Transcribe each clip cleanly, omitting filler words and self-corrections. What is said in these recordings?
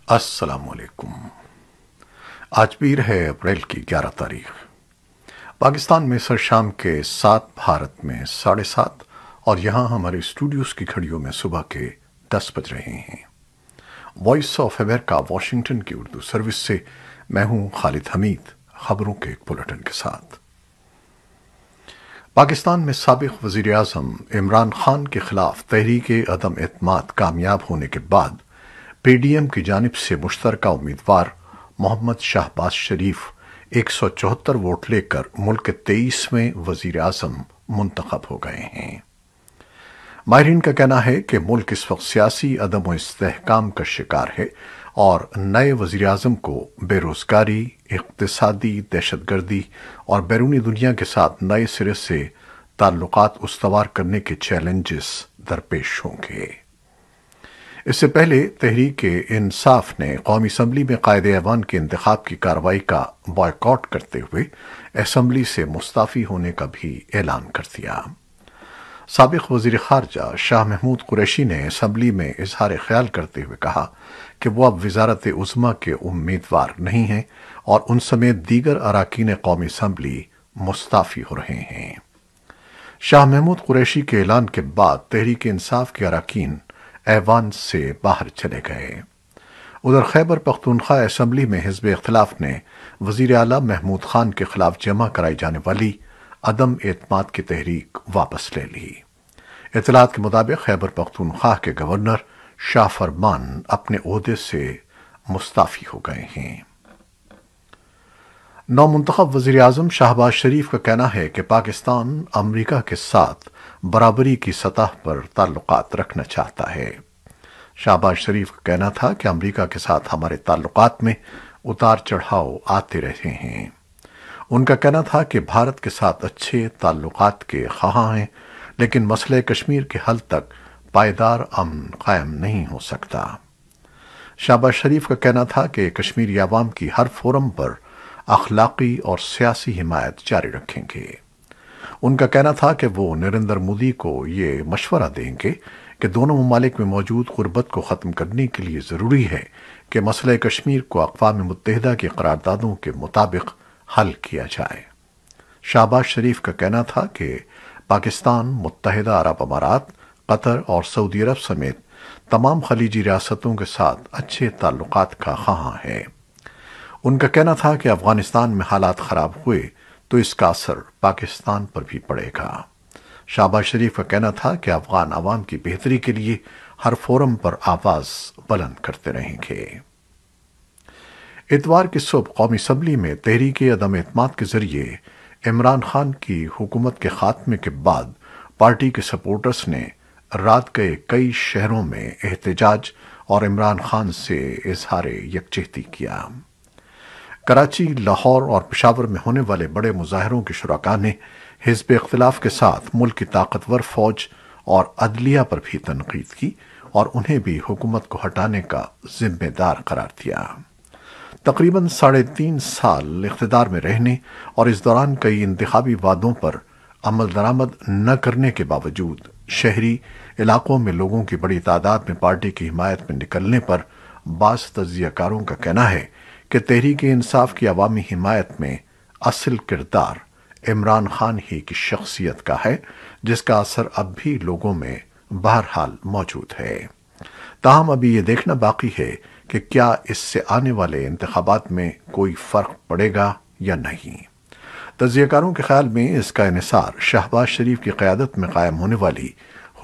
السلام علیکم۔ آج پیر ہے اپریل کی 11 تاریخ۔ پاکستان میں سر شام کے 7، بھارت میں 7:30 اور یہاں ہمارے اسٹوڈیوز کی گھڑیوں میں صبح کے 10 بج رہے ہیں۔ وائس آف امریکہ واشنگٹن کی اردو سروس سے میں ہوں خالد حمید، خبروں کے ایک بلٹن کے ساتھ۔ پاکستان میں سابق وزیر اعظم عمران خان کے خلاف تحریک عدم اعتماد کامیاب ہونے کے بعد پی ڈی ایم کی جانب سے مشترکہ امیدوار محمد شہباز شریف 174 ووٹ لے کر ملک کے 23ویں وزیر اعظم منتخب ہو گئے ہیں۔ ماہرین کا کہنا ہے کہ ملک اس وقت سیاسی عدم و استحکام کا شکار ہے اور نئے وزیر اعظم کو بے روزگاری، اقتصادی دہشت گردی اور بیرونی دنیا کے ساتھ نئے سرے سے تعلقات استوار کرنے کے چیلنجز درپیش ہوں گے۔ اس سے پہلے تحریک انصاف نے قومی اسمبلی میں قائد ایوان کے انتخاب کی کارروائی کا بائیکاٹ کرتے ہوئے اسمبلی سے مستعفی ہونے کا بھی اعلان کر دیا۔ سابق وزیر خارجہ شاہ محمود قریشی نے اسمبلی میں اظہار خیال کرتے ہوئے کہا کہ وہ اب وزارت عظمیٰ کے امیدوار نہیں ہیں اور ان سمیت دیگر اراکین قومی اسمبلی مستعفی ہو رہے ہیں۔ شاہ محمود قریشی کے اعلان کے بعد تحریک انصاف کے اراکین ایوان سے باہر چلے گئے۔ ادھر خیبر پختونخوا اسمبلی میں حزب اختلاف نے وزیر اعلیٰ محمود خان کے خلاف جمع کرائی جانے والی عدم اعتماد کی تحریک واپس لے لی۔ اطلاعات کے مطابق خیبر پختونخوا کے گورنر شاہ فرمان اپنے عہدے سے مستعفی ہو گئے ہیں۔ نومنتخب وزیر اعظم شہباز شریف کا کہنا ہے کہ پاکستان امریکہ کے ساتھ برابری کی سطح پر تعلقات رکھنا چاہتا ہے۔ شہباز شریف کا کہنا تھا کہ امریکہ کے ساتھ ہمارے تعلقات میں اتار چڑھاؤ آتے رہے ہیں۔ ان کا کہنا تھا کہ بھارت کے ساتھ اچھے تعلقات کے خواہاں ہیں، لیکن مسئلہ کشمیر کے حل تک پائیدار امن قائم نہیں ہو سکتا۔ شہباز شریف کا کہنا تھا کہ کشمیری عوام کی ہر فورم پر اخلاقی اور سیاسی حمایت جاری رکھیں گے۔ ان کا کہنا تھا کہ وہ نریندر مودی کو یہ مشورہ دیں گے کہ دونوں ممالک میں موجود غربت کو ختم کرنے کے لیے ضروری ہے کہ مسئلہ کشمیر کو اقوام متحدہ کی قراردادوں کے مطابق حل کیا جائے۔ شہباز شریف کا کہنا تھا کہ پاکستان متحدہ عرب امارات، قطر اور سعودی عرب سمیت تمام خلیجی ریاستوں کے ساتھ اچھے تعلقات کا خواہاں ہے۔ ان کا کہنا تھا کہ افغانستان میں حالات خراب ہوئے تو اس کا اثر پاکستان پر بھی پڑے گا۔ شہباز شریف کا کہنا تھا کہ افغان عوام کی بہتری کے لیے ہر فورم پر آواز بلند کرتے رہیں گے۔ اتوار کی صبح قومی اسمبلی میں تحریک عدم اعتماد کے ذریعے عمران خان کی حکومت کے خاتمے کے بعد پارٹی کے سپورٹرز نے رات گئے کئی شہروں میں احتجاج اور عمران خان سے اظہار یکجہتی کیا۔ کراچی، لاہور اور پشاور میں ہونے والے بڑے مظاہروں کے شرکاء نے حزب اختلاف کے ساتھ ملک کی طاقتور فوج اور عدلیہ پر بھی تنقید کی اور انہیں بھی حکومت کو ہٹانے کا ذمہ دار قرار دیا۔ تقریباً 3.5 سال اقتدار میں رہنے اور اس دوران کئی انتخابی وعدوں پر عمل درآمد نہ کرنے کے باوجود شہری علاقوں میں لوگوں کی بڑی تعداد میں پارٹی کی حمایت میں نکلنے پر بعض تجزیہ کاروں کا کہنا ہے کہ تحریک انصاف کی عوامی حمایت میں اصل کردار عمران خان ہی کی شخصیت کا ہے، جس کا اثر اب بھی لوگوں میں بہرحال موجود ہے۔ تاہم ابھی یہ دیکھنا باقی ہے کہ کیا اس سے آنے والے انتخابات میں کوئی فرق پڑے گا یا نہیں۔ تجزیہ کاروں کے خیال میں اس کا انحصار شہباز شریف کی قیادت میں قائم ہونے والی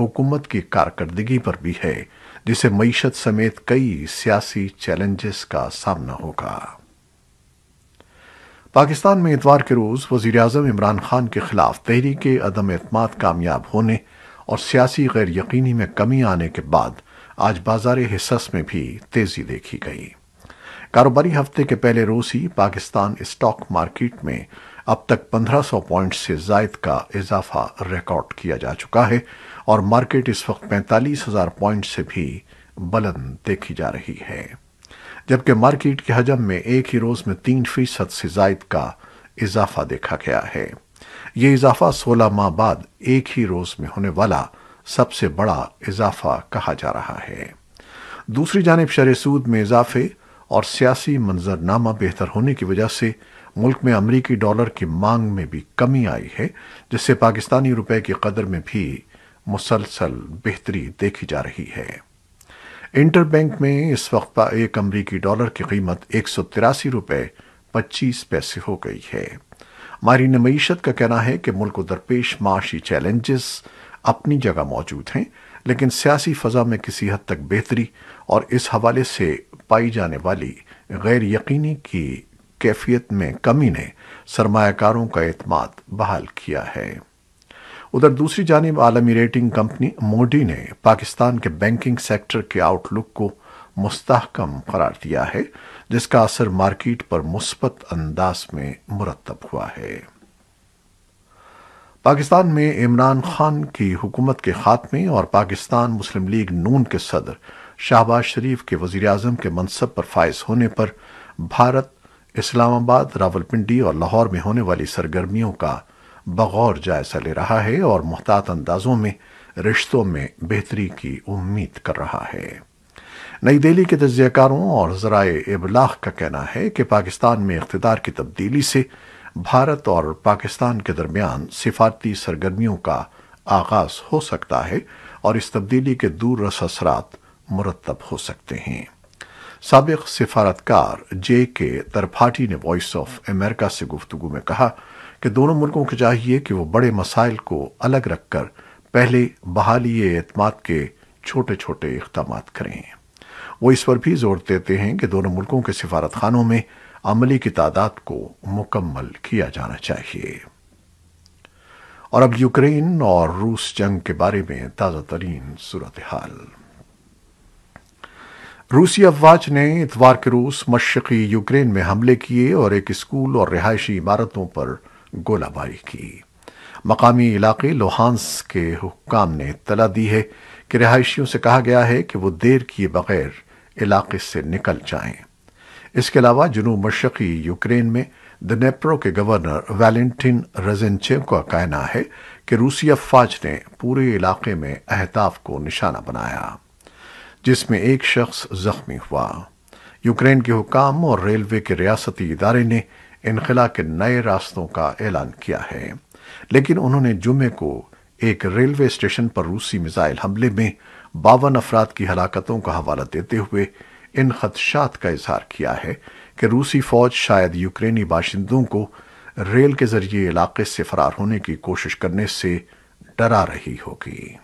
حکومت کی کارکردگی پر بھی ہے، جسے معیشت سمیت کئی سیاسی چیلنجز کا سامنا ہوگا۔ پاکستان میں اتوار کے روز وزیر اعظم عمران خان کے خلاف تحریک عدم اعتماد کامیاب ہونے اور سیاسی غیر یقینی میں کمی آنے کے بعد آج بازار حصص میں بھی تیزی دیکھی گئی۔ کاروباری ہفتے کے پہلے روز ہی پاکستان اسٹاک مارکیٹ میں اب تک 1500 پوائنٹ سے زائد کا اضافہ ریکارڈ کیا جا چکا ہے اور مارکیٹ اس وقت 45,000 پوائنٹ سے بھی بلند دیکھی جا رہی ہے، جبکہ مارکیٹ کے حجم میں ایک ہی روز میں 3% سے زائد کا اضافہ دیکھا گیا ہے۔ یہ اضافہ 16 ماہ بعد ایک ہی روز میں ہونے والا سب سے بڑا اضافہ کہا جا رہا ہے۔ دوسری جانب شرح سود میں اضافے اور سیاسی منظرنامہ بہتر ہونے کی وجہ سے ملک میں امریکی ڈالر کی مانگ میں بھی کمی آئی ہے، جس سے پاکستانی روپے کی قدر میں بھی مسلسل بہتری دیکھی جا رہی ہے۔ انٹر بینک میں اس وقت ایک امریکی ڈالر کی قیمت 183 روپے 25 پیسے ہو گئی ہے۔ ماہرین معیشت کا کہنا ہے کہ ملک کو درپیش معاشی چیلنجز اپنی جگہ موجود ہیں، لیکن سیاسی فضا میں کسی حد تک بہتری اور اس حوالے سے پائی جانے والی غیر یقینی کی کیفیت میں کمی نے سرمایہ کاروں کا اعتماد بحال کیا ہے۔ ادھر دوسری جانب عالمی ریٹنگ کمپنی موڈی نے پاکستان کے بینکنگ سیکٹر کے آؤٹ لک کو مستحکم قرار دیا ہے، جس کا اثر مارکیٹ پر مثبت انداز میں مرتب ہوا ہے۔ پاکستان میں عمران خان کی حکومت کے خاتمے اور پاکستان مسلم لیگ نون کے صدر شہباز شریف کے وزیر اعظم کے منصب پر فائز ہونے پر بھارت اسلام آباد، راولپنڈی اور لاہور میں ہونے والی سرگرمیوں کا بغور جائزہ لے رہا ہے اور محتاط اندازوں میں رشتوں میں بہتری کی امید کر رہا ہے۔ نئی دہلی کے تجزیہ کاروں اور ذرائع ابلاغ کا کہنا ہے کہ پاکستان میں اقتدار کی تبدیلی سے بھارت اور پاکستان کے درمیان سفارتی سرگرمیوں کا آغاز ہو سکتا ہے اور اس تبدیلی کے دور رس اثرات مرتب ہو سکتے ہیں۔ سابق سفارتکار جے کے ترپاٹھی نے وائس آف امریکہ سے گفتگو میں کہا کہ دونوں ملکوں کو چاہیے کہ وہ بڑے مسائل کو الگ رکھ کر پہلے بحالی اعتماد کے چھوٹے چھوٹے اقدامات کریں۔ وہ اس پر بھی زور دیتے ہیں کہ دونوں ملکوں کے سفارت خانوں میں عملے کی تعداد کو مکمل کیا جانا چاہیے۔ اور اب یوکرین اور روس جنگ کے بارے میں تازہ ترین صورتحال۔ روسی افواج نے اتوار کے روز مشرقی یوکرین میں حملے کیے اور ایک اسکول اور رہائشی عمارتوں پر گولہ باری کی۔ مقامی علاقے لوہانسک کے حکام نے اطلاع دی ہے کہ رہائشیوں سے کہا گیا ہے کہ وہ دیر کیے بغیر علاقے سے نکل جائیں۔ اس کے علاوہ جنوب مشرقی یوکرین میں دنیپرو کے گورنر ویلنٹن رزنچینکو کا کہنا ہے کہ روسی افواج نے پورے علاقے میں اہداف کو نشانہ بنایا، جس میں ایک شخص زخمی ہوا۔ یوکرین کے حکام اور ریلوے کے ریاستی ادارے نے انخلا کے نئے راستوں کا اعلان کیا ہے، لیکن انہوں نے جمعے کو ایک ریلوے اسٹیشن پر روسی میزائل حملے میں 52 افراد کی ہلاکتوں کا حوالہ دیتے ہوئے ان خدشات کا اظہار کیا ہے کہ روسی فوج شاید یوکرینی باشندوں کو ریل کے ذریعے علاقے سے فرار ہونے کی کوشش کرنے سے ڈرا رہی ہوگی۔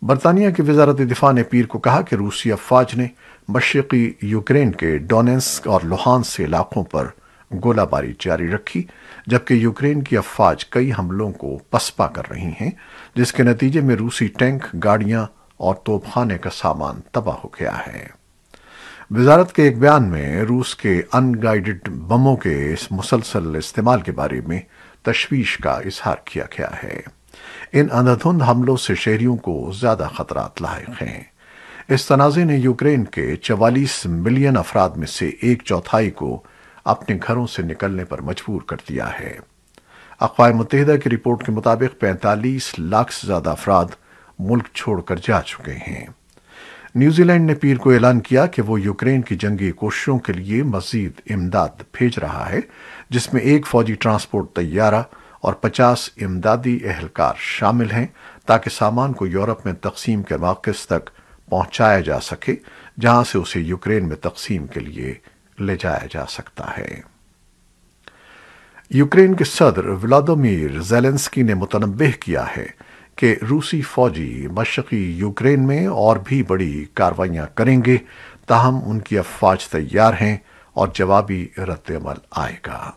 برطانیہ کی وزارت دفاع نے پیر کو کہا کہ روسی افواج نے مشرقی یوکرین کے ڈونیٹسک اور لوہانسک علاقوں پر گولہ باری جاری رکھی، جبکہ یوکرین کی افواج کئی حملوں کو پسپا کر رہی ہیں، جس کے نتیجے میں روسی ٹینک، گاڑیاں اور توپ خانے کا سامان تباہ ہو گیا ہے۔ وزارت کے ایک بیان میں روس کے ان گائیڈڈ بموں کے اس مسلسل استعمال کے بارے میں تشویش کا اظہار کیا گیا ہے۔ ان اندھدھند حملوں سے شہریوں کو زیادہ خطرات لاحق ہیں۔ اس تنازع نے یوکرین کے 44 ملین افراد میں سے ایک چوتھائی کو اپنے گھروں سے نکلنے پر مجبور کر دیا ہے۔ اقوام متحدہ کی رپورٹ کے مطابق 45 لاکھ سے زیادہ افراد ملک چھوڑ کر جا چکے ہیں۔ نیوزی لینڈ نے پیر کو اعلان کیا کہ وہ یوکرین کی جنگی کوششوں کے لیے مزید امداد بھیج رہا ہے، جس میں ایک فوجی ٹرانسپورٹ طیارہ اور 50 امدادی اہلکار شامل ہیں، تاکہ سامان کو یورپ میں تقسیم کے مراکز تک پہنچایا جا سکے، جہاں سے اسے یوکرین میں تقسیم کے لیے لے جایا جا سکتا ہے۔ یوکرین کے صدر ولادیمیر زیلنسکی نے متنبہ کیا ہے کہ روسی فوجی مشرقی یوکرین میں اور بھی بڑی کارروائیاں کریں گے، تاہم ان کی افواج تیار ہیں اور جوابی رد عمل آئے گا۔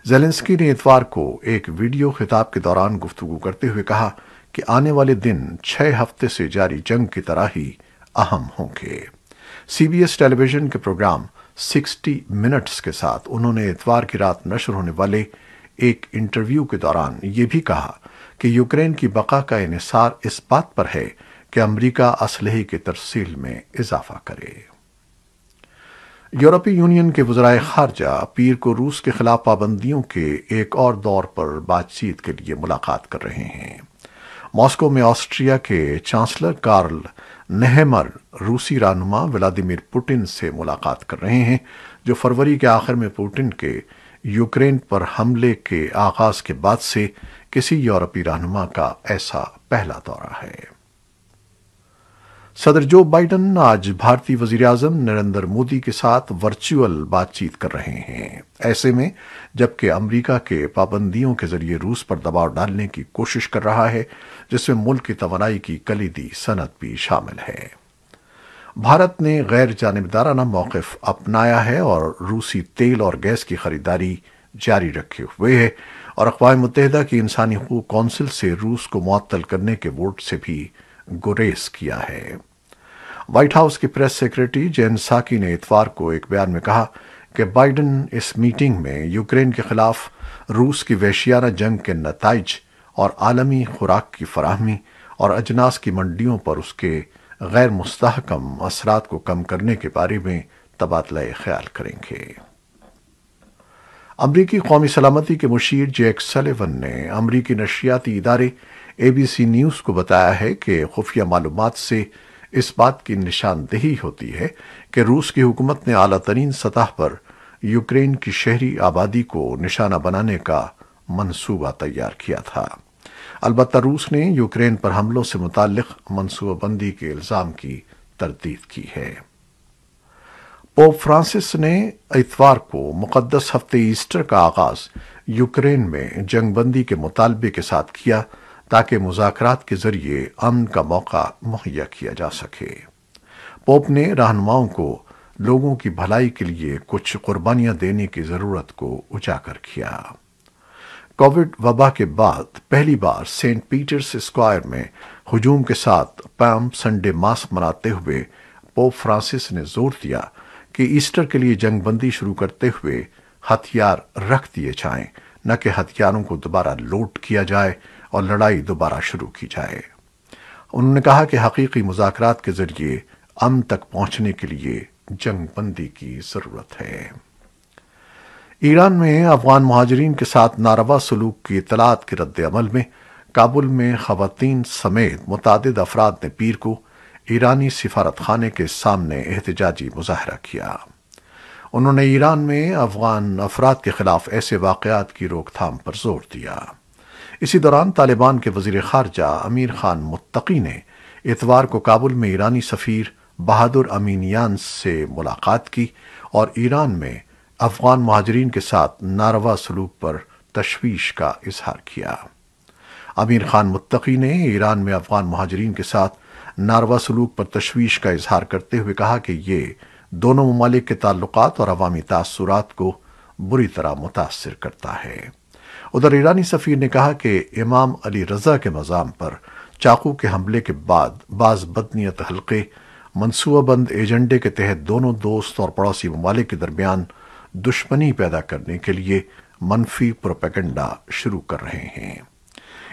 زیلنسکی نے اتوار کو ایک ویڈیو خطاب کے دوران گفتگو کرتے ہوئے کہا کہ آنے والے دن 6 ہفتے سے جاری جنگ کی طرح ہی اہم ہوں گے۔ سی بی ایس ٹیلی ویژن کے پروگرام 60 منٹس کے ساتھ انہوں نے اتوار کی رات نشر ہونے والے ایک انٹرویو کے دوران یہ بھی کہا کہ یوکرین کی بقا کا انحصار اس بات پر ہے کہ امریکہ اسلحے کی ترسیل میں اضافہ کرے۔ یورپی یونین کے وزرائے خارجہ پیر کو روس کے خلاف پابندیوں کے ایک اور دور پر بات چیت کے لیے ملاقات کر رہے ہیں۔ ماسکو میں آسٹریا کے چانسلر کارل نہمر روسی رہنما ولادیمیر پوٹن سے ملاقات کر رہے ہیں، جو فروری کے آخر میں پوٹن کے یوکرین پر حملے کے آغاز کے بعد سے کسی یورپی رہنما کا ایسا پہلا دورہ ہے۔ صدر جو بائیڈن آج بھارتی وزیراعظم نریندر مودی کے ساتھ ورچوئل بات چیت کر رہے ہیں۔ ایسے میں جبکہ امریکہ کے پابندیوں کے ذریعے روس پر دباؤ ڈالنے کی کوشش کر رہا ہے، جس میں ملک کی توانائی کی کلیدی صنعت بھی شامل ہے، بھارت نے غیر جانبدارانہ موقف اپنایا ہے اور روسی تیل اور گیس کی خریداری جاری رکھے ہوئے ہے اور اقوام متحدہ کی انسانی حقوق کونسل سے روس کو معطل کرنے کے ووٹ سے بھی گریز کیا ہے۔ وائٹ ہاؤس کی پریس سیکریٹری جین ساکی نے اتوار کو ایک بیان میں کہا کہ بائیڈن اس میٹنگ میں یوکرین کے خلاف روس کی وحشیانہ جنگ کے نتائج اور عالمی خوراک کی فراہمی اور اجناس کی منڈیوں پر اس کے غیر مستحکم اثرات کو کم کرنے کے بارے میں تبادلہ خیال کریں گے۔ امریکی قومی سلامتی کے مشیر جیک سلیون نے امریکی نشریاتی ادارے ABC نیوز کو بتایا ہے کہ خفیہ معلومات سے اس بات کی نشاندہی ہوتی ہے کہ روس کی حکومت نے اعلیٰ ترین سطح پر یوکرین کی شہری آبادی کو نشانہ بنانے کا منصوبہ تیار کیا تھا۔ البتہ روس نے یوکرین پر حملوں سے متعلق منصوبہ بندی کے الزام کی تردید کی ہے۔ پوپ فرانسس نے اتوار کو مقدس ہفتے ایسٹر کا آغاز یوکرین میں جنگ بندی کے مطالبے کے ساتھ کیا تاکہ مذاکرات کے ذریعے امن کا موقع مہیا کیا جا سکے۔ پوپ نے رہنماؤں کو لوگوں کی بھلائی کے لیے کچھ قربانیاں دینے کی ضرورت کو اجاگر کیا۔ کووڈ وبا کے بعد پہلی بار سینٹ پیٹرز اسکوائر میں ہجوم کے ساتھ پام سنڈے ماس مناتے ہوئے پوپ فرانسس نے زور دیا کہ ایسٹر کے لیے جنگ بندی شروع کرتے ہوئے ہتھیار رکھ دیے جائیں، نہ کہ ہتھیاروں کو دوبارہ لوٹ کیا جائے اور لڑائی دوبارہ شروع کی جائے۔ انہوں نے کہا کہ حقیقی مذاکرات کے ذریعے امن تک پہنچنے کے لیے جنگ بندی کی ضرورت ہے۔ ایران میں افغان مہاجرین کے ساتھ ناروا سلوک کی اطلاعات کے رد عمل میں کابل میں خواتین سمیت متعدد افراد نے پیر کو ایرانی سفارت خانے کے سامنے احتجاجی مظاہرہ کیا۔ انہوں نے ایران میں افغان افراد کے خلاف ایسے واقعات کی روک تھام پر زور دیا۔ اسی دوران طالبان کے وزیر خارجہ امیر خان متقی نے اتوار کو کابل میں ایرانی سفیر بہادر امینیان سے ملاقات کی اور ایران میں افغان مہاجرین کے ساتھ ناروا سلوک پر تشویش کا اظہار کیا۔ امیر خان متقی نے ایران میں افغان مہاجرین کے ساتھ ناروا سلوک پر تشویش کا اظہار کرتے ہوئے کہا کہ یہ دونوں ممالک کے تعلقات اور عوامی تاثرات کو بری طرح متاثر کرتا ہے۔ ادھر ایرانی سفیر نے کہا کہ امام علی رضا کے مزام پر چاقو کے حملے کے بعد بعض بدنیت حلقے منصوبہ بند ایجنڈے کے تحت دونوں دوست اور پڑوسی ممالک کے درمیان دشمنی پیدا کرنے کے لیے منفی پروپیگنڈا شروع کر رہے ہیں۔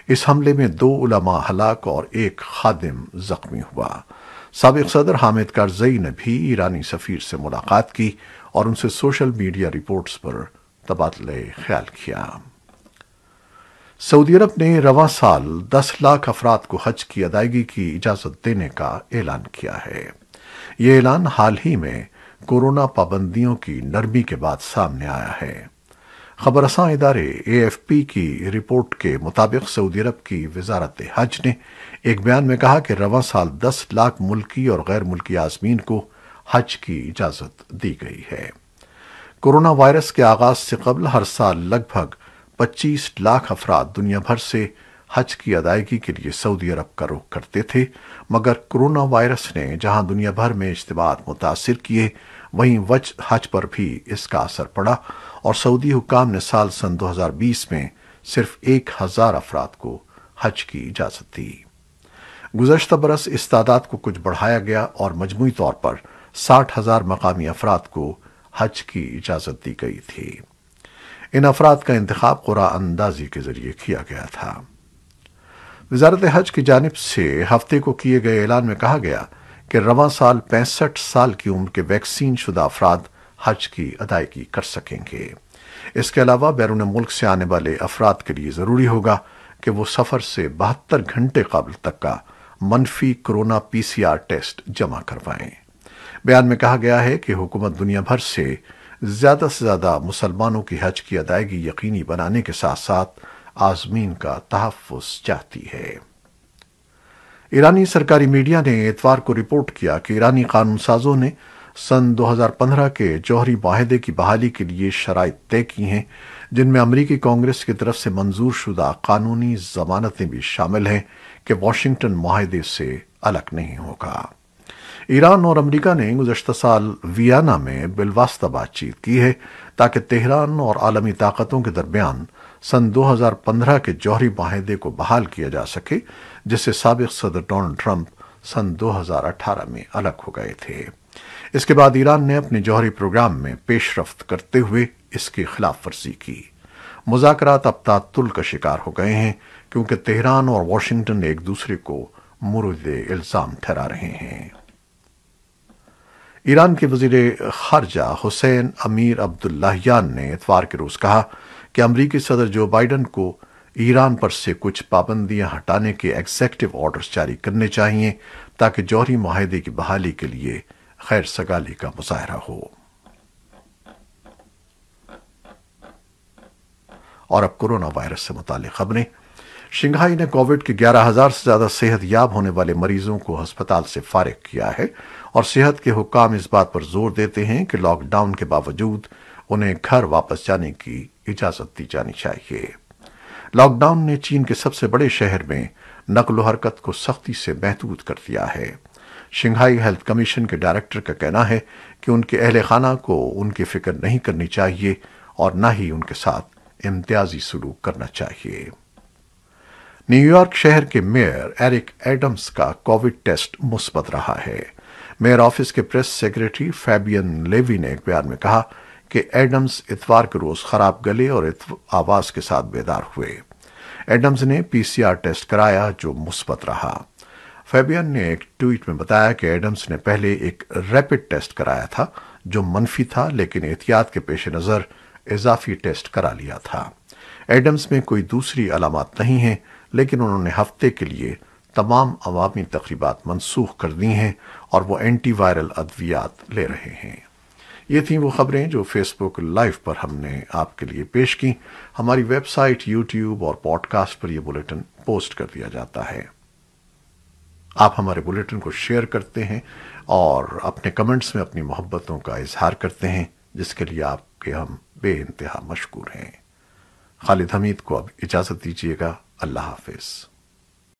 اس حملے میں 2 علماء ہلاک اور 1 خادم زخمی ہوا۔ سابق صدر حامد کارزئی نے بھی ایرانی سفیر سے ملاقات کی اور ان سے سوشل میڈیا رپورٹس پر تبادلہ خیال کیا۔ سعودی عرب نے رواں سال 10 لاکھ افراد کو حج کی ادائیگی کی اجازت دینے کا اعلان کیا ہے۔ یہ اعلان حال ہی میں کورونا پابندیوں کی نرمی کے بعد سامنے آیا ہے۔ خبر رساں ادارے AFP کی رپورٹ کے مطابق سعودی عرب کی وزارت حج نے ایک بیان میں کہا کہ رواں سال 10 لاکھ ملکی اور غیر ملکی عازمین کو حج کی اجازت دی گئی ہے۔ کورونا وائرس کے آغاز سے قبل ہر سال لگ بھگ 25 لاکھ افراد دنیا بھر سے حج کی ادائیگی کے لیے سعودی عرب کا رخ کرتے تھے، مگر کورونا وائرس نے جہاں دنیا بھر میں اجتماعات متاثر کیے، وہیں حج پر بھی اس کا اثر پڑا اور سعودی حکام نے سن 2020 میں صرف 1000 افراد کو حج کی اجازت دی۔ گزشتہ برس اس تعداد کو کچھ بڑھایا گیا اور مجموعی طور پر 60,000 مقامی افراد کو حج کی اجازت دی گئی تھی۔ ان افراد کا انتخاب قرعہ اندازی کے ذریعے کیا گیا تھا۔ وزارت حج کی جانب سے ہفتے کو کیے گئے اعلان میں کہا گیا کہ رواں سال 65 سال کی عمر کے ویکسین شدہ افراد حج کی ادائیگی کر سکیں گے۔ اس کے علاوہ بیرون ملک سے آنے والے افراد کے لیے ضروری ہوگا کہ وہ سفر سے 72 گھنٹے قبل تک کا منفی کورونا PCR ٹیسٹ جمع کروائیں۔ بیان میں کہا گیا ہے کہ حکومت دنیا بھر سے زیادہ مسلمانوں کی حج کی ادائیگی یقینی بنانے کے ساتھ ساتھ عازمین کا تحفظ چاہتی ہے۔ ایرانی سرکاری میڈیا نے اتوار کو رپورٹ کیا کہ ایرانی قانون سازوں نے سن 2015 کے جوہری معاہدے کی بحالی کے لیے شرائط طے کی ہیں، جن میں امریکی کانگریس کی طرف سے منظور شدہ قانونی ضمانتیں بھی شامل ہیں کہ واشنگٹن معاہدے سے الگ نہیں ہوگا۔ ایران اور امریکہ نے گزشتہ سال ویانا میں بالواسطہ بات چیت کی ہے تاکہ تہران اور عالمی طاقتوں کے درمیان سن 2015 کے جوہری معاہدے کو بحال کیا جا سکے، جس سے سابق صدر ڈونلڈ ٹرمپ سن 2018 میں الگ ہو گئے تھے۔ اس کے بعد ایران نے اپنے جوہری پروگرام میں پیش رفت کرتے ہوئے اس کی خلاف ورزی کی۔ مذاکرات اب تعطل کا شکار ہو گئے ہیں کیونکہ تہران اور واشنگٹن ایک دوسرے کو مورد الزام ٹھہرا رہے ہیں۔ ایران کے وزیر خارجہ حسین امیر عبداللہیان نے اتوار کے روز کہا کہ امریکی صدر جو بائیڈن کو ایران پر سے کچھ پابندیاں ہٹانے کے ایگزیکٹو آرڈرز جاری کرنے چاہیے تاکہ جوہری معاہدے کی بحالی کے لیے خیر سگالی کا مظاہرہ ہو۔ اور اب کورونا وائرس سے متعلق خبریں۔ شنگھائی نے کووڈ کے 11,000 سے زیادہ صحت یاب ہونے والے مریضوں کو ہسپتال سے فارغ کیا ہے، اور صحت کے حکام اس بات پر زور دیتے ہیں کہ لاک ڈاؤن کے باوجود انہیں گھر واپس جانے کی اجازت دی جانی چاہیے۔ لاک ڈاؤن نے چین کے سب سے بڑے شہر میں نقل و حرکت کو سختی سے محدود کر دیا ہے۔ شنگھائی ہیلتھ کمیشن کے ڈائریکٹر کا کہنا ہے کہ ان کے اہل خانہ کو ان کی فکر نہیں کرنی چاہیے اور نہ ہی ان کے ساتھ امتیازی سلوک کرنا چاہیے۔ نیو یارک شہر کے میئر ایرک ایڈمز کا کووڈ ٹیسٹ مثبت رہا ہے۔ میئر آفس کے پریس سیکریٹری فیبین لیوی نے ایک بیان میں کہا کہ ایڈمز اتوار کے روز خراب گلے اور آواز کے ساتھ بیدار ہوئے۔ ایڈمز نے PCR ٹیسٹ کرایا جو مثبت رہا۔ فیبین نے ایک ٹویٹ میں بتایا کہ ایڈمز نے پہلے ایک ریپڈ ٹیسٹ کرایا تھا جو منفی تھا، لیکن احتیاط کے پیش نظر اضافی ٹیسٹ کرا لیا تھا۔ ایڈمز میں کوئی دوسری علامات نہیں ہیں، لیکن انہوں نے ہفتے کے لیے تمام عوامی تقریبات منسوخ کر دی ہیں اور وہ اینٹی وائرل ادویات لے رہے ہیں۔ یہ تھیں وہ خبریں جو فیس بک لائیو پر ہم نے آپ کے لیے پیش کی۔ ہماری ویب سائٹ، یوٹیوب اور پوڈ کاسٹ پر یہ بلیٹن پوسٹ کر دیا جاتا ہے۔ آپ ہمارے بلیٹن کو شیئر کرتے ہیں اور اپنے کمنٹس میں اپنی محبتوں کا اظہار کرتے ہیں، جس کے لیے آپ کے ہم بے انتہا مشکور ہیں۔ خالد حمید کو اب اجازت دیجیے گا۔ اللہ حافظ۔